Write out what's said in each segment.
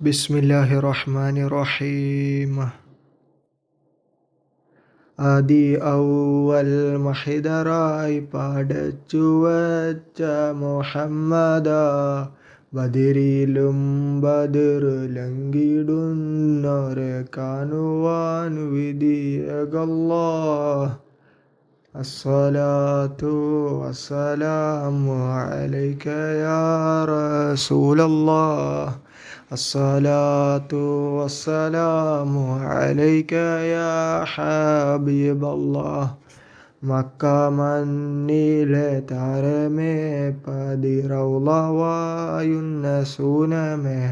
ബിസ്മില്ലാഹിർ റഹ്മാനിർ റഹീം. ആദി ഔവൽ മഹിദറായി പടച്ചു വച്ച മുഹമ്മദാ, ബദരിലും ബദർ ലംഘിടുന്നോരെ കാണുവാൻ വിധിയകല്ലാഹ്. അസ്സലാത്തു വസ്സലാമു അലൈക യാ റസൂലല്ലാഹ്. അസ്സലാത്തു വസ്സലാമു അലൈക യാ ഹബീബല്ലാഹ്. മക്ക മണ്ണിലെ താരമേ, പതിറൗള വായുന്ന സൂനമേ,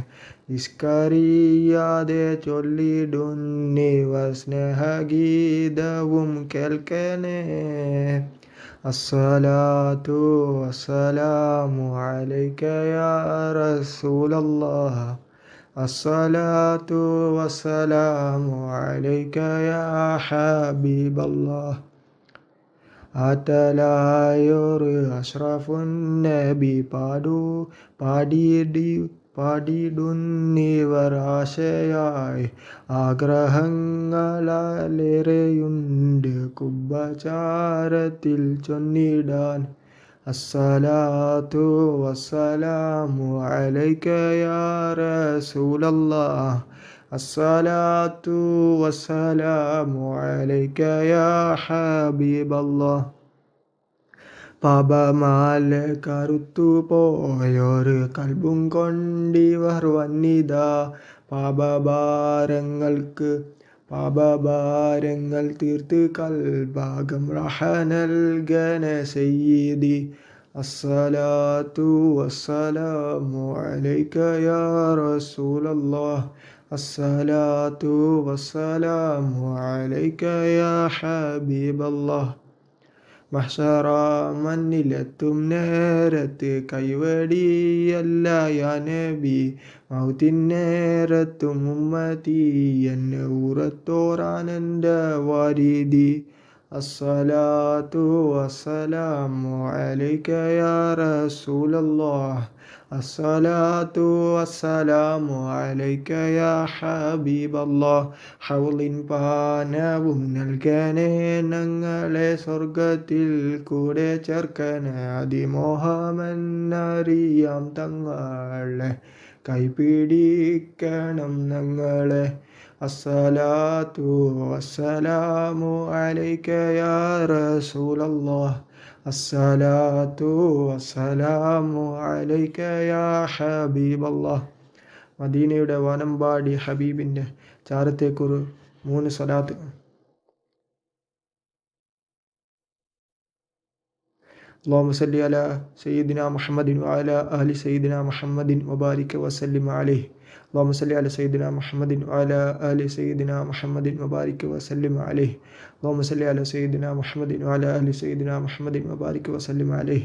നിസ്കരിയാതെ ചൊല്ലിടുന്നിവർ സ്നേഹഗീതവും കേൾക്കണേ. അസ്സലാത്തു വസ്സലാമു അലൈക യാ റസൂലല്ലാഹ്. അസ്സലാത്തു വസ്സലാമു അലൈക യാ ഹബീബല്ലാഹ്. ആറ്റലായൊരു അഷ്റഫുൻ നബി പാടിടുന്നിവർ ആശയായി, ആഗ്രഹങ്ങളേറെയുണ്ട് കുബ്ബചാരത്തിൽ ചൊന്നിടാൻ. അസ്സലാത്തു വസ്സലാമു അലൈക യാ റസൂലല്ലാഹ്. അസ്സലാത്തു വസ്സലാമു അലൈക യാ ഹബീബല്ലാഹ്. പാപമാല കറുത്തുപോയൊരു കൽബും കൊണ്ടിവർ വന്നിതാ, പാപഭാരങ്ങൾ തീർത്ത് കൽബാകം റഹ നൽകണേ സയ്യിദി. അസ്സലാത്തു വസ്സലാമു അലൈക യാ റസൂലല്ലാഹ്. അസ്സലാത്തു വസ്സലാമു അലൈക യാ ഹബീബല്ലാഹ്. മഹ്ശറ മണ്ണിലെത്തും നേരത്ത് കൈവടിയല്ല യാ നബി, മൗത്തിന്നേരത്തും ഉമ്മത്തി എന്നെ ഉറത്തോറാനെൻ്റെ വാരിധി. അസ്സലാത്തു വസ്സലാമു അലൈക യാ റസൂലല്ലാഹ്. അസ്സലാത്തു വസ്സലാമു അലൈക യാ ഹബീബല്ലാഹ്. ഹൗളിൻ പാനവും നൽകണേ ഞങ്ങളെ, സ്വർഗത്തിൽ കൂടെ ചേർക്കണേ. അതിമോഹമെന്നറിയാം തങ്ങളെ, കൈപിടിക്കണം ഞങ്ങളെ. അസ്സലാത്തു വസ്സലാമു അലൈക യാ റസൂലല്ലാഹ്. അസ്സലാത്തു വസ്സലാമു അലൈക യാ ഹബീബല്ലാഹ്. മദീനയുടെ വാനമ്പാടി ഹബീബിൻ്റെ ചാരത്തേക്കൊരു 3 സ്വലാത്ത്. اللهم صل على سيدنا محمد وعلى آل سيدنا محمد وبارك وسلم عليه. اللهم صل على سيدنا محمد وعلى آل سيدنا محمد وبارك وسلم عليه. اللهم صل على سيدنا محمد وعلى آل سيدنا محمد وبارك وسلم عليه.